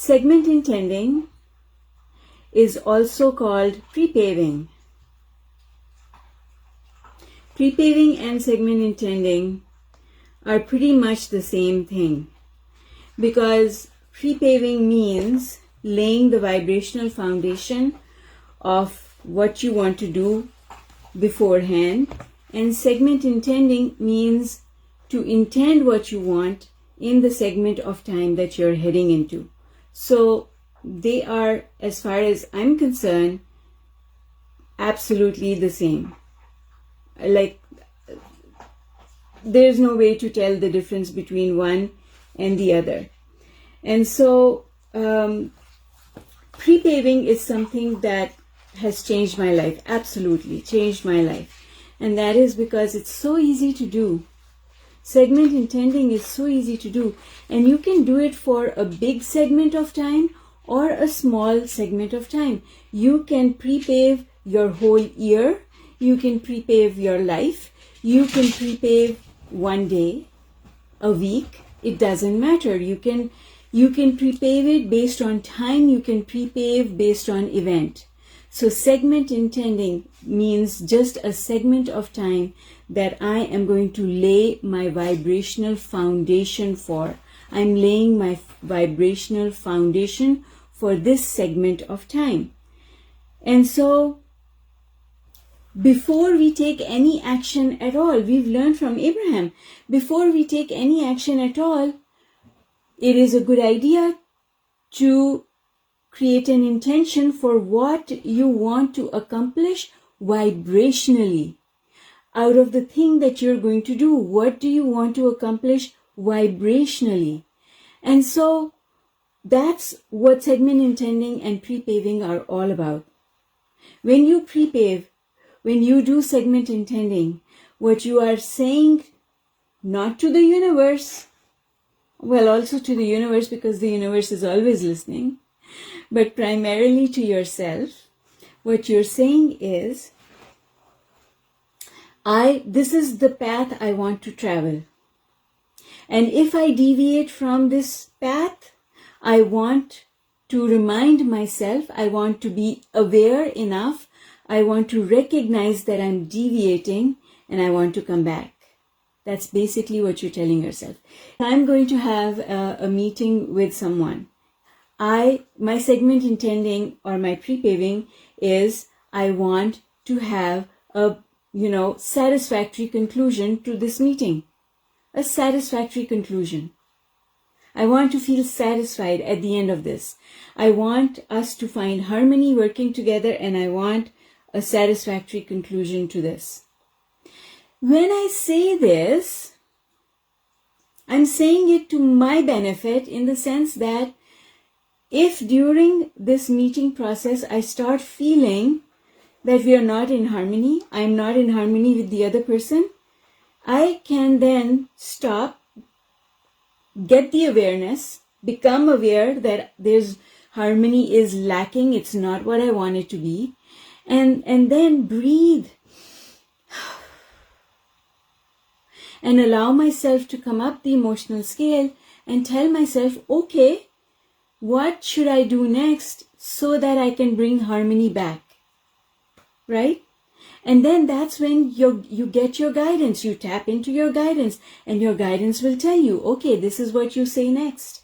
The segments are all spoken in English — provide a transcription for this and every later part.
Segment intending is also called pre-paving. Pre-paving and segment intending are pretty much the same thing, because pre-paving means laying the vibrational foundation of what you want to do beforehand, and segment intending means to intend what you want in the segment of time that you're heading into. So they are, as far as I'm concerned, absolutely the same. Like, there's no way to tell the difference between one and the other. And so pre-paving is something that has changed my life, absolutely changed my life. And that is because it's so easy to do. Segment intending is so easy to do, and you can do it for a big segment of time or a small segment of time. You can pre-pave your whole year, you can pre-pave your life, you can pre-pave one day, a week, it doesn't matter. You can pre-pave it based on time, you can pre-pave based on event. So segment intending means just a segment of time that I am going to lay my vibrational foundation for. I'm laying my vibrational foundation for this segment of time. And so before we take any action at all, we've learned from Abraham, before we take any action at all, it is a good idea to create an intention for what you want to accomplish vibrationally. Out of the thing that you're going to do, what do you want to accomplish vibrationally? And so that's what segment intending and pre-paving are all about. When you pre-pave, when you do segment intending, what you are saying, not to the universe, well, also to the universe, because the universe is always listening, but primarily to yourself, what you're saying is, this is the path I want to travel. And if I deviate from this path, I want to remind myself, I want to be aware enough, I want to recognize that I'm deviating, and I want to come back. That's basically what you're telling yourself. I'm going to have a meeting with someone. My segment intending or my pre-paving is, I want to have a satisfactory conclusion to this meeting. A satisfactory conclusion. I want to feel satisfied at the end of this. I want us to find harmony working together, and I want a satisfactory conclusion to this. When I say this, I'm saying it to my benefit, in the sense that if during this meeting process I start feeling that we are not in harmony, I'm not in harmony with the other person, I can then stop, get the awareness, become aware that there's harmony is lacking, it's not what I want it to be, and then breathe and allow myself to come up the emotional scale and tell myself, okay, what should I do next so that I can bring harmony back, right? And then that's when you get your guidance, you tap into your guidance, and your guidance will tell you, okay, this is what you say next.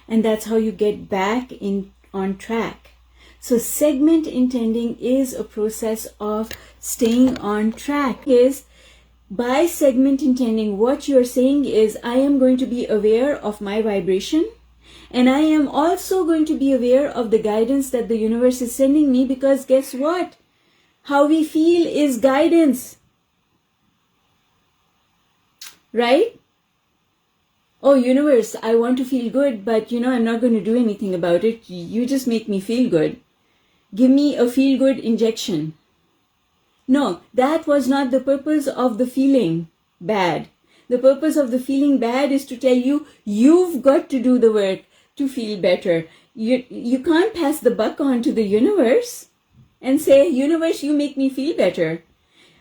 And that's how you get back on track. So segment intending is a process of staying on track. By segment intending, what you're saying is, I am going to be aware of my vibration, and I am also going to be aware of the guidance that the universe is sending me, because guess what? How we feel is guidance. Right? Oh, universe, I want to feel good, but I'm not going to do anything about it. You just make me feel good. Give me a feel-good injection. No, that was not the purpose of the feeling bad. The purpose of the feeling bad is to tell you, you've got to do the work to feel better. You can't pass the buck on to the universe and say, universe, you make me feel better.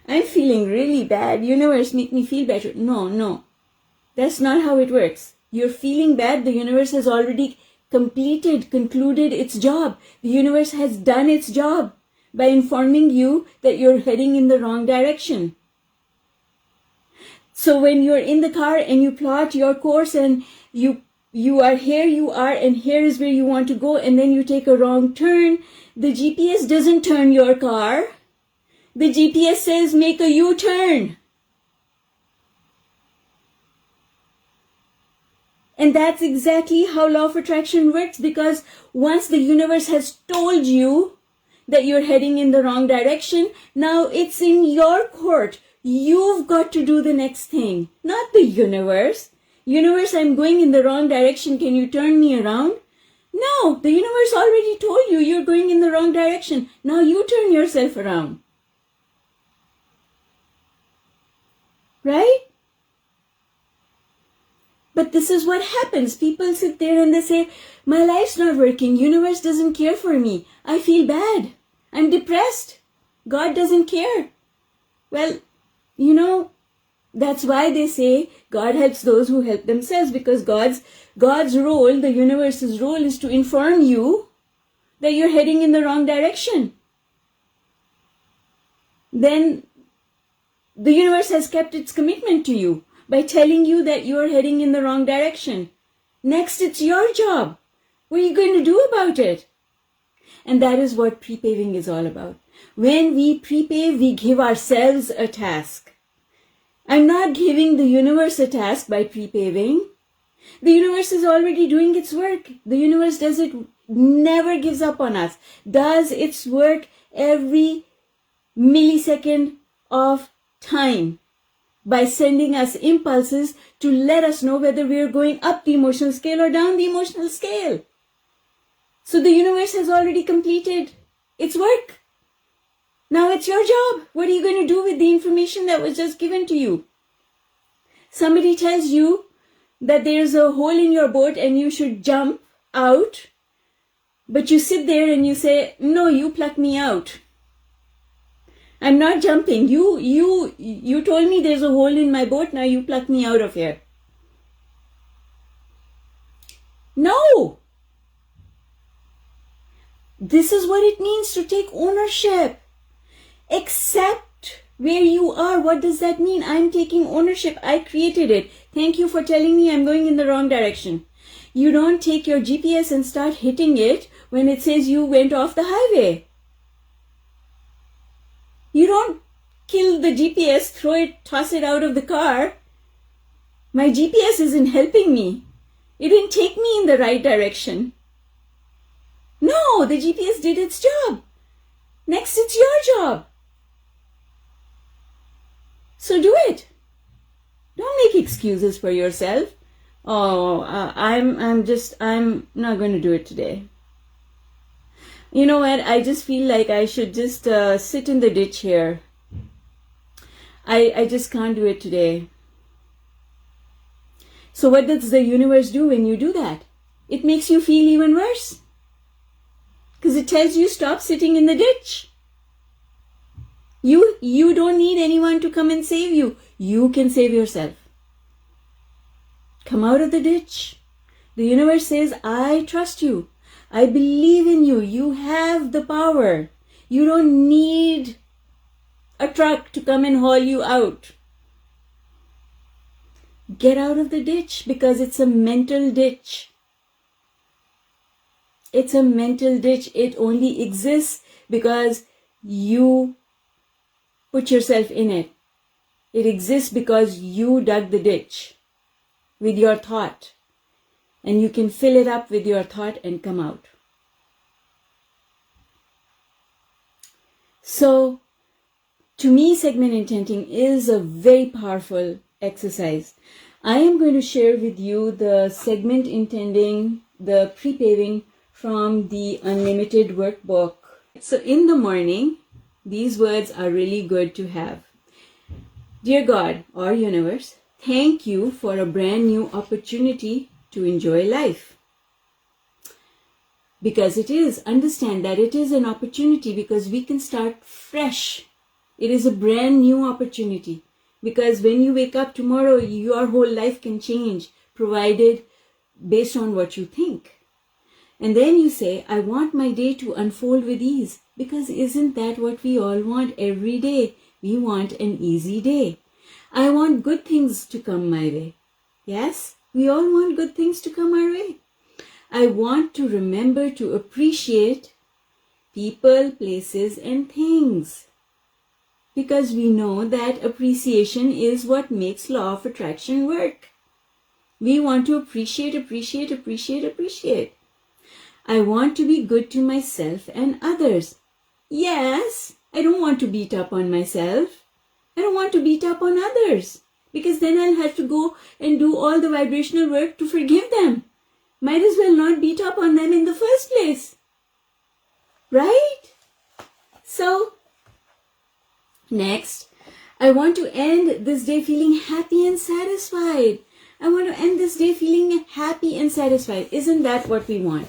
I'm feeling really bad. Universe, make me feel better. No. That's not how it works. You're feeling bad. The universe has already concluded its job. The universe has done its job by informing you that you're heading in the wrong direction. So when you're in the car and you plot your course and you are here, and here is where you want to go, and then you take a wrong turn, the GPS doesn't turn your car. The GPS says make a U-turn. And that's exactly how law of attraction works, because once the universe has told you that you're heading in the wrong direction, now it's in your court. You've got to do the next thing, not the universe. Universe, I'm going in the wrong direction. Can you turn me around? No, the universe already told you you're going in the wrong direction. Now you turn yourself around. Right? But this is what happens. People sit there and they say, my life's not working. Universe doesn't care for me. I feel bad. I'm depressed. God doesn't care. Well, that's why they say God helps those who help themselves, because God's role, the universe's role, is to inform you that you're heading in the wrong direction. Then the universe has kept its commitment to you by telling you that you are heading in the wrong direction. Next, it's your job. What are you going to do about it? And that is what pre-paving is all about. When we pre-pave, we give ourselves a task. I'm not giving the universe a task by pre-paving. The universe is already doing its work. The universe never gives up on us, does its work every millisecond of time by sending us impulses to let us know whether we are going up the emotional scale or down the emotional scale. So the universe has already completed its work. Now it's your job. What are you going to do with the information that was just given to you? Somebody tells you that there's a hole in your boat and you should jump out, but you sit there and you say, no, you pluck me out. I'm not jumping. You told me there's a hole in my boat. Now you pluck me out of here. No. This is what it means to take ownership. Accept where you are. What does that mean? I'm taking ownership. I created it. Thank you for telling me I'm going in the wrong direction. You don't take your GPS and start hitting it when it says you went off the highway. You don't kill the GPS, toss it out of the car. My GPS isn't helping me. It didn't take me in the right direction. No, the GPS did its job. Next, it's your job. So do it. Don't make excuses for yourself. Oh, I'm not going to do it today. You know what? I just feel like I should just sit in the ditch here. I just can't do it today. So what does the universe do when you do that? It makes you feel even worse. Because it tells you stop sitting in the ditch. You don't need anyone to come and save you. You can save yourself. Come out of the ditch. The universe says, I trust you. I believe in you. You have the power. You don't need a truck to come and haul you out. Get out of the ditch, because it's a mental ditch. It's a mental ditch. It only exists because you put yourself in it. It exists because you dug the ditch with your thought. And you can fill it up with your thought and come out. So, to me, segment intenting is a very powerful exercise. I am going to share with you the segment intending, the pre-paving from the Unlimited workbook. So in the morning, these words are really good to have. Dear God or universe, thank you for a brand new opportunity to enjoy life. Because it is, understand that it is an opportunity, because we can start fresh. It is a brand new opportunity. Because when you wake up tomorrow, your whole life can change, provided based on what you think. And then you say, I want my day to unfold with ease. Because isn't that what we all want every day? We want an easy day. I want good things to come my way. Yes, we all want good things to come our way. I want to remember to appreciate people, places, and things. Because we know that appreciation is what makes law of attraction work. We want to appreciate. I want to be good to myself and others. Yes, I don't want to beat up on myself. I don't want to beat up on others. Because then I'll have to go and do all the vibrational work to forgive them. Might as well not beat up on them in the first place. Right? So, next, I want to end this day feeling happy and satisfied. I want to end this day feeling happy and satisfied. Isn't that what we want?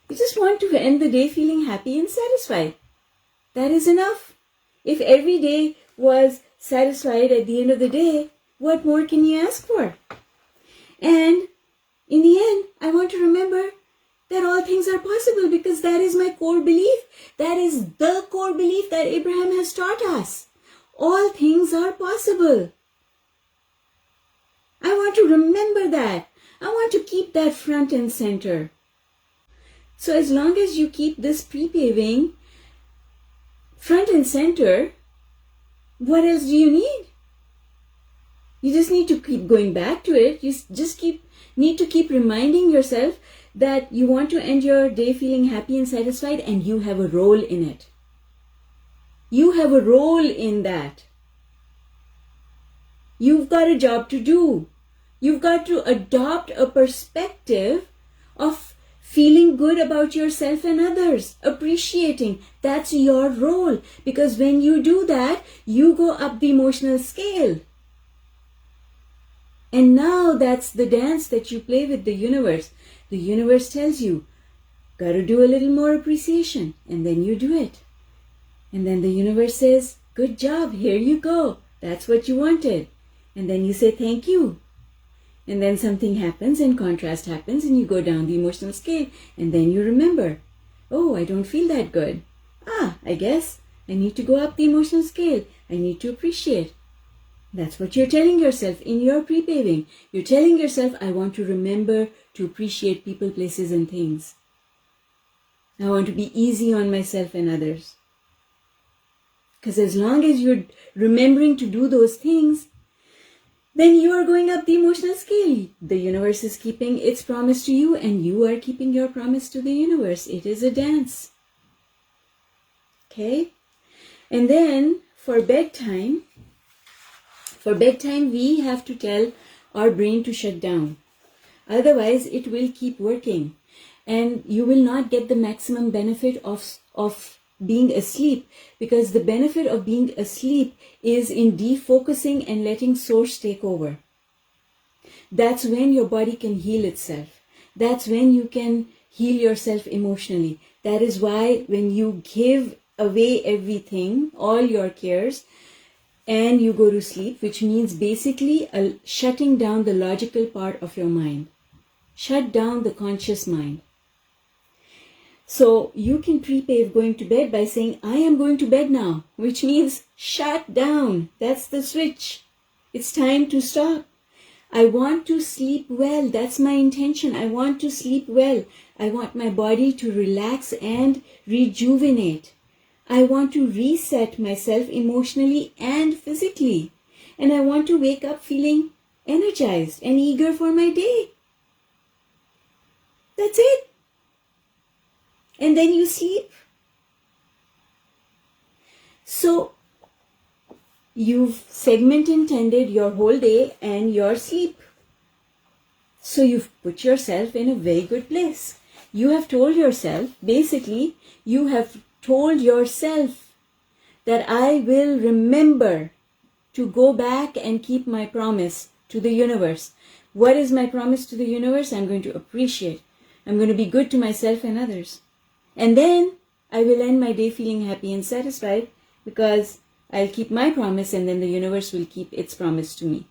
We just want to end the day feeling happy and satisfied. That is enough. If every day was satisfied at the end of the day, what more can you ask for? And in the end, I want to remember that all things are possible because that is my core belief. That is the core belief that Abraham has taught us. All things are possible. I want to remember that. I want to keep that front and center. So as long as you keep this pre-paving front and center, what else do you need? You just need to keep going back to it. You just need to keep reminding yourself that you want to end your day feeling happy and satisfied, and you have a role in it. You have a role in that. You've got a job to do. You've got to adopt a perspective of feeling good about yourself and others, appreciating. That's your role. Because when you do that, you go up the emotional scale. And now that's the dance that you play with the universe. The universe tells you, gotta do a little more appreciation. And then you do it. And then the universe says, good job, here you go. That's what you wanted. And then you say, thank you. And then something happens and contrast happens and you go down the emotional scale. And then you remember, oh, I don't feel that good. I guess I need to go up the emotional scale. I need to appreciate. That's what you're telling yourself in your pre-paving. You're telling yourself, I want to remember to appreciate people, places, and things. I want to be easy on myself and others. Because as long as you're remembering to do those things, then you are going up the emotional scale. The universe is keeping its promise to you, and you are keeping your promise to the universe. It is a dance. Okay? And then for bedtime, we have to tell our brain to shut down. Otherwise, it will keep working. And you will not get the maximum benefit of being asleep, because the benefit of being asleep is in defocusing and letting source take over. That's when your body can heal itself. That's when you can heal yourself emotionally. That is why when you give away everything, all your cares, and you go to sleep, which means basically shutting down the logical part of your mind. Shut down the conscious mind. So you can pre-pave going to bed by saying, I am going to bed now, which means shut down. That's the switch. It's time to stop. I want to sleep well. That's my intention. I want to sleep well. I want my body to relax and rejuvenate. I want to reset myself emotionally and physically. And I want to wake up feeling energized and eager for my day. That's it. And then you sleep. So you've segment intended your whole day and your sleep. So you've put yourself in a very good place. You have told yourself, basically, you have told yourself that I will remember to go back and keep my promise to the universe. What is my promise to the universe? I'm going to appreciate. I'm going to be good to myself and others. And then I will end my day feeling happy and satisfied because I'll keep my promise, and then the universe will keep its promise to me.